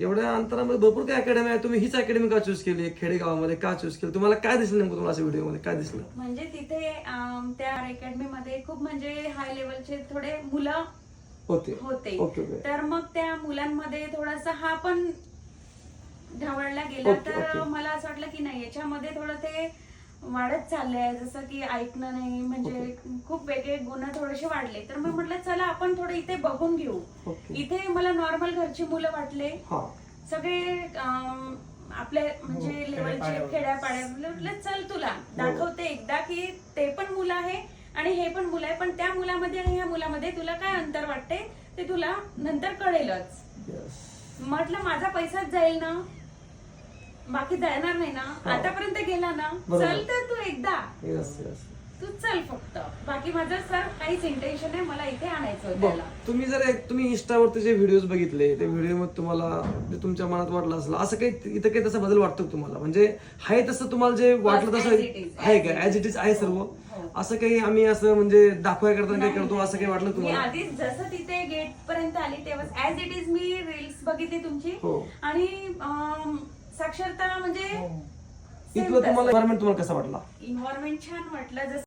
एवढ्या अंतरामध्ये भरपूर काही अकॅडमी आहे, तुम्ही हीच अकॅडमी का चूज केली, खेडेगावामध्ये का चूज केली, तुम्हाला काय दिसलं नेमकं, तुम्हाला असं व्हिडिओमध्ये काय दिसलं? म्हणजे तिथे त्या अकॅडमी मध्ये खूप म्हणजे हाय लेवलचे थोडे मुलं होते. होते. तर मग त्या मुलांमध्ये थोडासा हा पण ढवळला गेला. तर मला असं वाटलं की नाही, याच्यामध्ये थोडं ते वाढत चाललंय, जसं की ऐकणं नाही, म्हणजे खूप वेगळे गुण थोडेसे वाढले. तर मी म्हटलं चला आपण थोडं इथे बघून घेऊ. इथे मला नॉर्मल घरची मुलं वाटले, सगळे आपले म्हणजे लेवलचे खेड्यापाड्या. म्हटलं चल तुला दाखवते एकदा की ते पण मुलं आहे आणि हे पण मुलं आहे, पण त्या मुलामध्ये आणि ह्या मुलामध्ये तुला काय अंतर वाटते ते तुला नंतर कळेलच. म्हटलं माझा पैसाच जाईल ना, बाकी जाणार नाही ना, आतापर्यंत गेला ना, चल तर तू एकदा तू चल फक्त, बाकी माझं सर काहीच इंटेन्शन आहे, मला इथे आणायचं होतं. तुम्ही इंस्टावरती जे व्हिडिओज बघितले, ते व्हिडिओ मध्ये तुम्हाला जे तुमच्या मनात वाटलं असलं, असं काही इथं काही तसा बदल वाटतो तुम्हाला? म्हणजे आहे तसं तुम्हाला जे वाटलं तसं आहे का, ऍज इट इज आहे सर्व? असं काही आम्ही असं म्हणजे दाखवाय करताना काही करतो असं काही वाटलं तुम्हाला? आधीच जसं तिथे गेट पर्यंत आली तेव्हा as it is me reels बघितली तुमची, आणि साक्षरता म्हणजे इथलं तुम्हाला एन्व्हायरमेंट तुम्हाला कसं वाटलं? एन्व्हायरमेंट छान वाटलं. जसं